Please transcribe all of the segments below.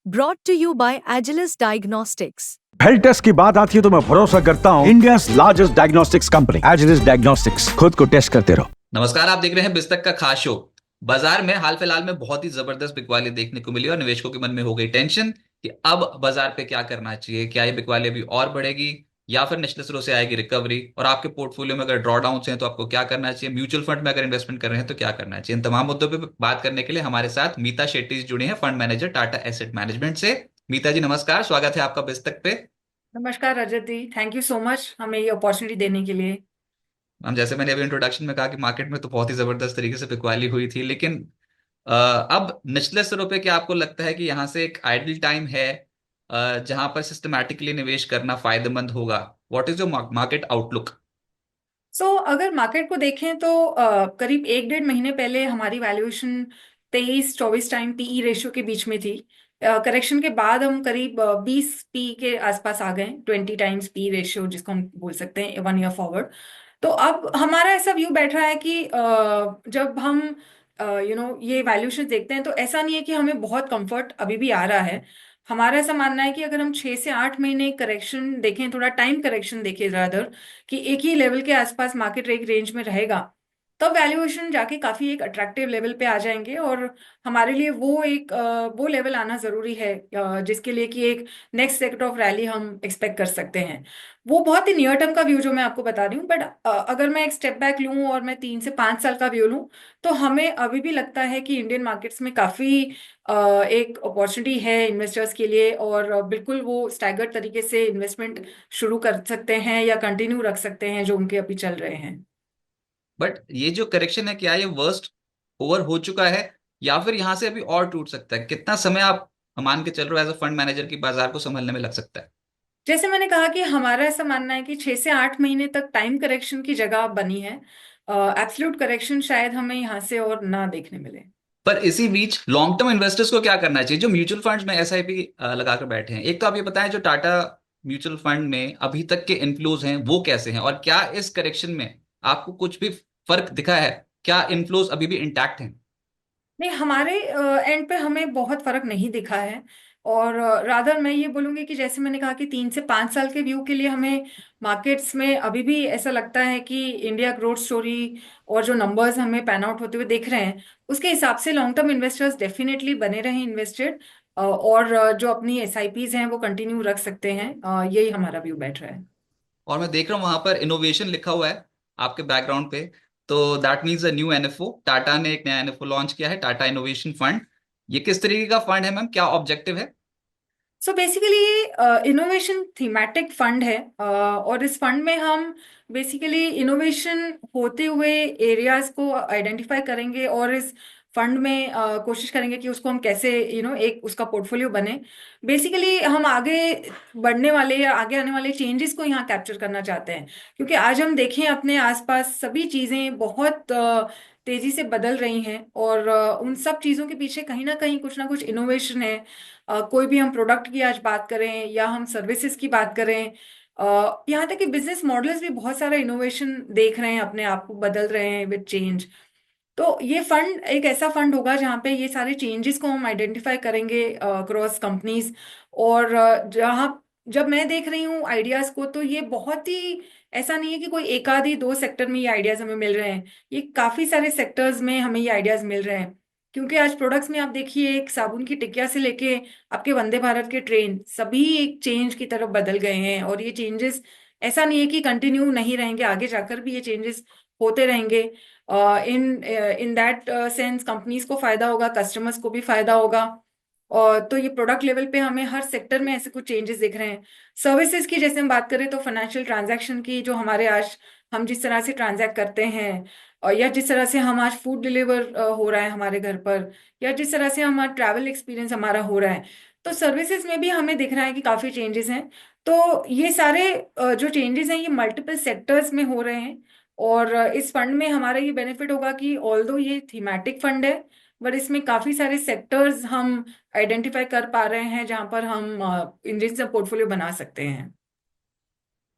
Brought to you by Agilus Diagnostics. Health test की बात आती है तो मैं भरोसा करता हूँ India largest diagnostics company Agilus Diagnostics. खुद को टेस्ट करते रहो। नमस्कार, आप देख रहे हैं बिस्तक का खास शो। बाजार में हाल फिलहाल में बहुत ही जबरदस्त बिकवाली देखने को मिली और निवेशकों के मन में हो गई टेंशन कि अब बाजार पे क्या करना चाहिए। क्या ये बिकवाली अभी और बढ़ेगी या फिर निचले स्तरों से आएगी रिकवरी? और आपके पोर्टफोलियो में अगर ड्रॉडाउन हैं तो आपको क्या करना चाहिए? म्यूचुअल फंड में अगर इन्वेस्टमेंट कर रहे हैं तो क्या करना चाहिए? इन तमाम मुद्दों पर बात करने के लिए हमारे साथ मीता शेट्टी जी जुड़ी हैं, fund manager Tata asset management से। मीता जी नमस्कार, स्वागत है आपका बिस्तक पे। नमस्कार रजत जी, थैंक यू सो मच हमें ये अपॉर्चुनिटी देने के लिए। हम जैसे मैंने अभी इंट्रोडक्शन में कहा कि मार्केट में तो बहुत ही जबरदस्त तरीके से बिकवाली हुई थी, लेकिन अब निचले स्तरों पे क्या आपको लगता है कि यहाँ से एक आइडल टाइम है जहां पर सिस्टमैटिकली निवेश करना फायदेमंद होगा? What is your market outlook? अगर मार्केट को देखें तो करीब 1-1.5 महीने पहले हमारी वैल्यूएशन 23-24 टाइम पीई रेशियो के बीच में थी। करेक्शन के बाद हम करीब 20 पी के आसपास आ गए, 20 टाइम्स पी रेशियो जिसको हम बोल सकते हैं 1 ईयर फॉरवर्ड। तो अब हमारा ऐसा व्यू बैठ रहा है कि जब हम ये वैल्यूएशन देखते हैं तो ऐसा नहीं है कि हमें बहुत कंफर्ट अभी भी आ रहा है। हमारा ऐसा मानना है कि अगर हम 6 से 8 महीने करेक्शन देखें, थोड़ा टाइम करेक्शन देखें रादर, कि एक ही लेवल के आसपास मार्केट एक रेंज में रहेगा, तब वैल्यूएशन जाके काफी एक अट्रैक्टिव लेवल पे आ जाएंगे। और हमारे लिए वो लेवल आना जरूरी है जिसके लिए कि एक नेक्स्ट सेट ऑफ रैली हम एक्सपेक्ट कर सकते हैं। वो बहुत ही नियर टर्म का व्यू जो मैं आपको बता रही हूँ, बट अगर मैं एक स्टेप बैक लूँ और मैं 3 से 5 साल का व्यू लूँ, तो हमें अभी भी लगता है कि इंडियन मार्केट्स में काफी एक अपॉर्चुनिटी है इन्वेस्टर्स के लिए। और बिल्कुल वो स्टैगर्ड तरीके से इन्वेस्टमेंट शुरू कर सकते हैं या कंटिन्यू रख सकते हैं जो उनके अभी चल रहे हैं। बट ये जो करेक्शन है, क्या ये वर्स्ट ओवर हो चुका है या फिर यहाँ से अभी और टूट सकता है? कितना समय आप मान के चल रहे हो एज अ फंड मैनेजर की बाजार को संभलने में लग सकता है? जैसे मैंने कहा कि हमारा ऐसा मानना है कि 6 से 8 महीने तक टाइम करेक्शन की जगह बनी है। एब्सोल्यूट करेक्शन शायद हमें यहाँ से और ना देखने मिले। पर इसी बीच लॉन्ग टर्म इन्वेस्टर्स को क्या करना चाहिए जो म्यूचुअल फंड्स में एसआईपी लगाकर बैठे हैं? एक तो आप ये बताएं, जो टाटा म्यूचुअल फंड में अभी तक के इनफ्लोज हैं वो कैसे हैं, और क्या इस करेक्शन में आपको कुछ भी फर्क दिखा है? क्या इनफ्लोज अभी भी इंटैक्ट हैं? नहीं, हमारे एंड पे हमें बहुत फर्क नहीं दिखा है। और रादर मैं ये बोलूंगी कि जैसे मैंने कहा कि 3 से 5 साल के व्यू के लिए हमें मार्केट्स में अभी भी ऐसा लगता है कि इंडिया ग्रोथ स्टोरी और जो नंबर्स हमें पैन आउट होते हुए दिख रहे हैं, उसके हिसाब से लॉन्ग टर्म इन्वेस्टर्स डेफिनेटली बने रहें इन्वेस्टेड। और जो अपनी एसआईपीज हैं वो कंटिन्यू रख सकते हैं। यही हमारा व्यू बैठ रहा है। और मैं देख रहा हूँ वहां पर इनोवेशन लिखा हुआ है आपके बैकग्राउंड पे, तो that means a new NFO. Tata ने एक नया एनएफओ लॉन्च किया है, टाटा इनोवेशन फंड। ये किस तरीके का फंड है मैम, क्या ऑब्जेक्टिव है? सो बेसिकली ये इनोवेशन थीमेटिक फंड है। और इस फंड में हम बेसिकली इनोवेशन होते हुए एरियाज को आइडेंटिफाई करेंगे और इस फंड में कोशिश करेंगे कि उसको हम कैसे एक उसका पोर्टफोलियो बने। बेसिकली हम आगे बढ़ने वाले या आगे आने वाले चेंजेस को यहाँ कैप्चर करना चाहते हैं, क्योंकि आज हम देखें अपने आसपास सभी चीजें बहुत तेजी से बदल रही हैं। और उन सब चीजों के पीछे कहीं ना कुछ इनोवेशन है। कोई भी हम प्रोडक्ट की आज बात करें या हम सर्विसेज की बात करें, यहाँ तक कि बिजनेस मॉडल्स भी बहुत सारा इनोवेशन देख रहे हैं, अपने आप को बदल रहे हैं विद चेंज। तो ये फंड एक ऐसा फंड होगा जहाँ पे ये सारे चेंजेस को हम आइडेंटिफाई करेंगे अक्रॉस कंपनीज। और जहाँ जब मैं देख रही हूँ आइडियाज को, तो ये बहुत ही ऐसा नहीं है कि कोई एक आध ही दो सेक्टर में ये आइडियाज हमें मिल रहे हैं। ये काफी सारे सेक्टर्स में हमें ये आइडियाज मिल रहे हैं। क्योंकि आज प्रोडक्ट्स में आप देखिए, एक साबुन की टिकिया से लेके आपके वंदे भारत के ट्रेन, सभी एक चेंज की तरफ बदल गए हैं। और ये चेंजेस ऐसा नहीं है कि कंटिन्यू नहीं रहेंगे, आगे जाकर भी ये चेंजेस होते रहेंगे। इन दैट सेंस कंपनीज को फायदा होगा, कस्टमर्स को भी फायदा होगा। और तो ये प्रोडक्ट लेवल पे हमें हर सेक्टर में ऐसे कुछ चेंजेस दिख रहे हैं। सर्विसेज की जैसे हम बात करें तो फाइनेंशियल ट्रांजैक्शन की, जो हमारे आज हम जिस तरह से ट्रांजैक्ट करते हैं, और या जिस तरह से हम आज फूड डिलीवर हो रहा है हमारे घर पर, या जिस तरह से हमारा ट्रैवल एक्सपीरियंस हमारा हो रहा है, तो सर्विसेज में भी हमें दिख रहा है कि काफी चेंजेस हैं। तो ये सारे जो चेंजेस हैं ये मल्टीपल सेक्टर्स में हो रहे हैं। और इस फंड में हमारा ये बेनिफिट होगा कि ऑल्दो ये थीमेटिक फंड है, बट इसमें काफी सारे सेक्टर्स हम आइडेंटिफाई कर पा रहे हैं जहां पर हम इंडियन से पोर्टफोलियो बना सकते हैं।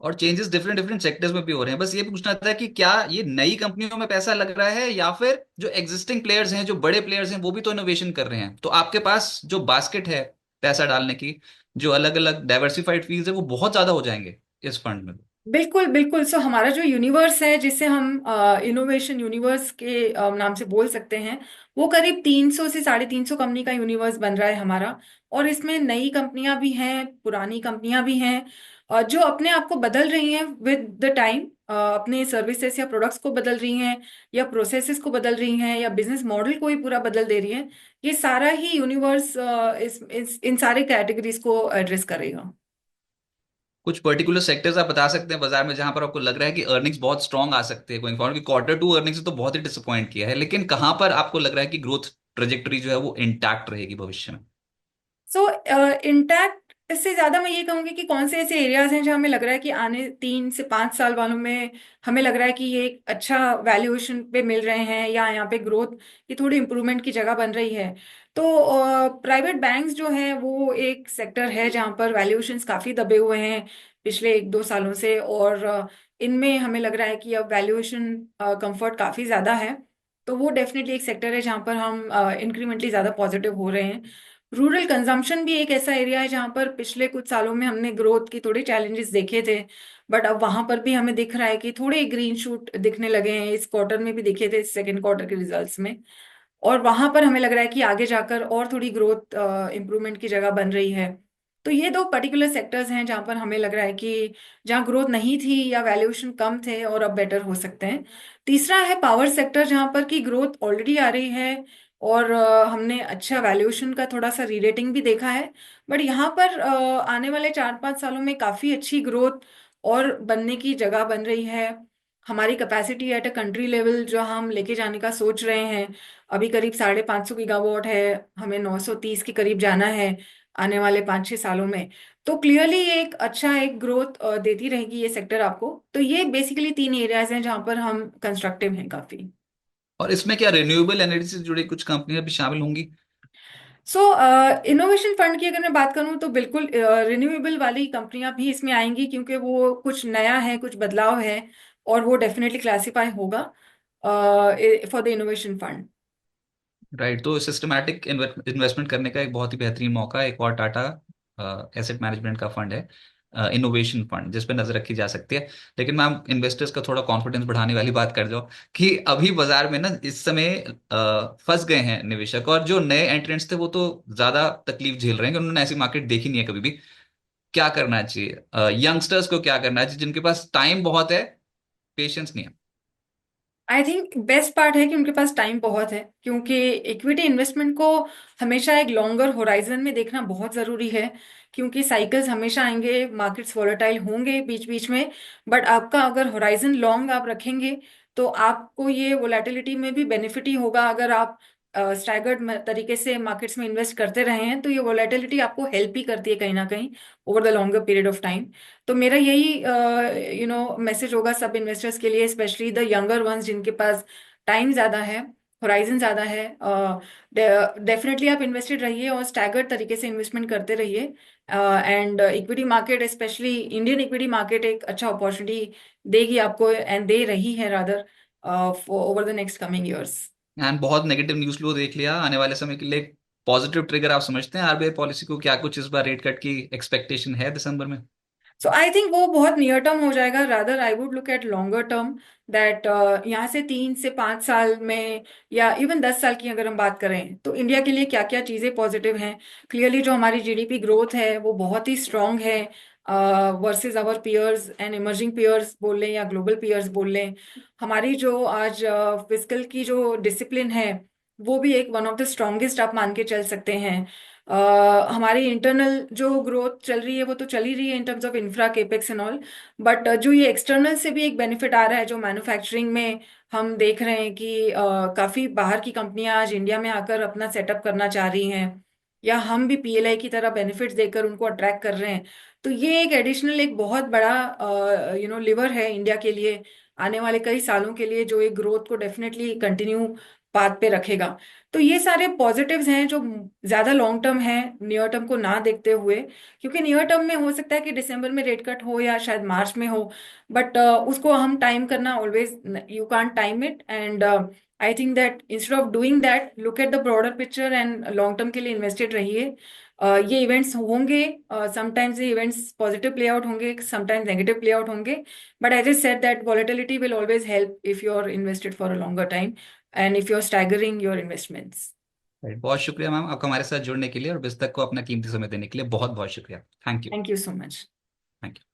और चेंजेस डिफरेंट डिफरेंट सेक्टर्स में भी हो रहे हैं। बस ये पूछना था कि क्या ये नई कंपनियों में पैसा लग रहा है या फिर जो एग्जिस्टिंग प्लेयर्स हैं, जो बड़े प्लेयर्स हैं, वो भी तो इनोवेशन कर रहे हैं? तो आपके पास जो बास्केट है पैसा डालने की, जो अलग अलग डाइवर्सिफाइड फीस है वो बहुत ज्यादा हो जाएंगे इस फंड में। बिल्कुल बिल्कुल। सो हमारा जो यूनिवर्स है, जिसे हम इनोवेशन यूनिवर्स के नाम से बोल सकते हैं, वो करीब 300 से 350 कंपनी का यूनिवर्स बन रहा है हमारा। और इसमें नई कंपनियां भी हैं, पुरानी कंपनियां भी हैं, जो अपने आप को बदल रही हैं विद द टाइम, अपने सर्विसेज या प्रोडक्ट्स को बदल रही हैं, या प्रोसेसेस को बदल रही हैं, या बिजनेस मॉडल को ही पूरा बदल दे रही है। ये सारा ही यूनिवर्स इन सारे कैटेगरीज को एड्रेस करेगा। कुछ पर्टिकुलर सेक्टर्स आप बता सकते हैं बाजार में जहां पर आपको लग रहा है कि अर्निंग्स बहुत स्ट्रांग आ सकते हैं गोइंग फॉरवर्ड, कि क्वार्टर टू अर्निंग्स तो बहुत ही डिसअपॉइंट किया है, लेकिन कहां पर आपको लग रहा है कि ग्रोथ ट्रेजेक्टरी जो है वो इंटैक्ट रहेगी भविष्य में? सो इंटैक्ट, इससे ज्यादा मैं ये कहूंगी कि कौन से ऐसे एरियाज हैं जहां हमें लग रहा है कि आने 3 से 5 साल वालों में हमें लग रहा है कि ये एक अच्छा वैल्यूएशन पे मिल रहे हैं, या यहाँ पे ग्रोथ की थोड़ी इंप्रूवमेंट की जगह बन रही है। तो प्राइवेट बैंक्स जो है वो एक सेक्टर है जहाँ पर वैल्यूएशंस काफी दबे हुए हैं पिछले 1-2 सालों से। और इनमें हमें लग रहा है कि अब वैल्यूएशन कंफर्ट काफी ज्यादा है। तो वो डेफिनेटली एक सेक्टर है जहाँ पर हम इंक्रीमेंटली ज्यादा पॉजिटिव हो रहे हैं। रूरल कंजम्पशन भी एक ऐसा एरिया है जहां पर पिछले कुछ सालों में हमने ग्रोथ की थोड़े चैलेंजेस देखे थे, बट अब वहां पर भी हमें दिख रहा है कि थोड़े ग्रीन शूट दिखने लगे हैं। इस क्वार्टर में भी दिखे थे, सेकेंड क्वार्टर के रिजल्ट्स में। और वहां पर हमें लग रहा है कि आगे जाकर और थोड़ी ग्रोथ इंप्रूवमेंट की जगह बन रही है। तो ये दो पर्टिकुलर सेक्टर्स हैं जहां पर हमें लग रहा है कि जहां ग्रोथ नहीं थी या वैल्यूएशन कम थे और अब बेटर हो सकते हैं। तीसरा है पावर सेक्टर, जहां पर की ग्रोथ ऑलरेडी आ रही है और हमने अच्छा वैल्यूएशन का थोड़ा सा रीरेटिंग भी देखा है। बट यहाँ पर आने वाले 4-5 सालों में काफी अच्छी ग्रोथ और बनने की जगह बन रही है। हमारी capacity at a country level जो हम लेके जाने का सोच रहे हैं, अभी करीब 550 गीगावाट है, हमें 930 के करीब जाना है आने वाले 5-6 सालों में। तो क्लियरली ये एक अच्छा एक ग्रोथ देती रहेगी ये सेक्टर आपको। तो ये बेसिकली 3 एरियाज हैं जहां पर हम कंस्ट्रक्टिव हैं काफी। और इसमें क्या रिन्यूएबल एनर्जी से जुड़ी कुछ कंपनियां भी शामिल होंगी? सो इनोवेशन फंड की अगर मैं बात करूं तो बिल्कुल रिन्यूएबल वाली कंपनियां भी इसमें आएंगी, क्योंकि वो कुछ नया है, कुछ बदलाव है, और वो डेफिनेटली क्लासिफाई होगा for the innovation fund. Right, तो सिस्टमैटिक इन्वेस्टमेंट करने का एक बहुत ही बेहतरीन मौका एक और टाटा एसेट मैनेजमेंट का फंड है, इनोवेशन फंड, जिस पे नजर रखी जा सकती है। लेकिन मैम, इन्वेस्टर्स का थोड़ा कॉन्फिडेंस बढ़ाने वाली बात कर दो कि अभी बाजार में ना इस समय फंस गए हैं निवेशक, और जो नए एंट्रेंट्स थे वो तो ज्यादा तकलीफ झेल रहे हैं कि उन्होंने ऐसी मार्केट देखी नहीं है कभी भी। क्या करना चाहिए यंगस्टर्स को, क्या करना चाहिए जिनके पास टाइम बहुत है, पेशेंस नहीं है? आई थिंक बेस्ट पार्ट है कि उनके पास टाइम बहुत है, क्योंकि इक्विटी इन्वेस्टमेंट को हमेशा एक लॉन्गर होराइजन में देखना बहुत जरूरी है। क्योंकि साइकिल्स हमेशा आएंगे, मार्केट्स वॉलेटाइल होंगे बीच बीच में, बट आपका अगर होराइजन लॉन्ग आप रखेंगे तो आपको ये वोलेटिलिटी में भी बेनिफिट ही होगा। अगर आप स्टैगर्ड तरीके से मार्केट्स में इन्वेस्ट करते रहे हैं तो ये वोलेटिलिटी आपको हेल्प ही करती है कहीं ना कहीं over the longer period of time. तो मेरा यही मैसेज होगा सब इन्वेस्टर्स के लिए, स्पेशली द यंगर वंस जिनके पास टाइम ज्यादा है, होराइजन ज्यादा है। डेफिनेटली आप इन्वेस्टेड रहिए और स्टैगर्ड तरीके से इन्वेस्टमेंट करते रहिए। And equity market, specially Indian equity market, एक अच्छा अपॉर्चुनिटी देगी आपको, एंड दे रही है rather over the next coming years. And बहुत नेगेटिव न्यूज फ्लो देख लिया आने वाले समय के लिए, पॉजिटिव ट्रिगर आप समझते हैं आरबीआई पॉलिसी को? क्या कुछ इस बार रेट कट की एक्सपेक्टेशन है दिसंबर में? सो आई थिंक वो बहुत नियर टर्म हो जाएगा, rather I would look at longer term, that यहाँ से 3 से 5 साल में, या इवन 10 साल की अगर हम बात करें, तो इंडिया के लिए क्या क्या चीजें पॉजिटिव हैं। क्लियरली जो हमारी जीडीपी ग्रोथ है वो बहुत ही स्ट्रांग है versus our peers and emerging peers बोल लें या ग्लोबल पीयर्स बोल लें। हमारी जो आज फिजिकल की जो डिसिप्लिन है वो भी एक वन ऑफ द स्ट्रॉन्गेस्ट आप मान के चल सकते हैं। हमारी इंटरनल जो ग्रोथ चल रही है वो तो चल ही रही है in terms of infra capex and all, but जो ये एक्सटर्नल से भी एक बेनिफिट आ रहा है, जो मैन्युफैक्चरिंग में हम देख रहे हैं कि काफी बाहर की कंपनियां आज इंडिया में आकर अपना सेटअप करना चाह रही हैं, या हम भी पीएलआई की तरह बेनिफिट्स देकर उनको अट्रैक्ट कर रहे हैं। तो ये एक एडिशनल, एक बहुत बड़ा लिवर है इंडिया के लिए आने वाले कई सालों के लिए, जो एक ग्रोथ को डेफिनेटली कंटिन्यू पाथ पे रखेगा। तो ये सारे पॉजिटिव्स हैं जो ज्यादा लॉन्ग टर्म है, नियर टर्म को ना देखते हुए। क्योंकि नियर टर्म में हो सकता है कि दिसंबर में रेट कट हो या शायद मार्च में हो, बट उसको हम टाइम करना always, you can't time it, and I think that instead of doing that, look at the broader picture and long term के लिए इन्वेस्टेड रहिए। ये इवेंट्स होंगे, समटाइम्स ये इवेंट्स पॉजिटिव प्ले आउट होंगे, समटाइम्स नेगेटिव प्ले आउट होंगे, but I just said that volatility will always help if you are invested for a longer time and if you are staggering your investments. बहुत शुक्रिया ma'am आपका हमारे साथ जुड़ने के लिए और बिस्तक को अपना कीमती समय देने के लिए बहुत बहुत शुक्रिया। Thank you. Thank you so much. Thank you.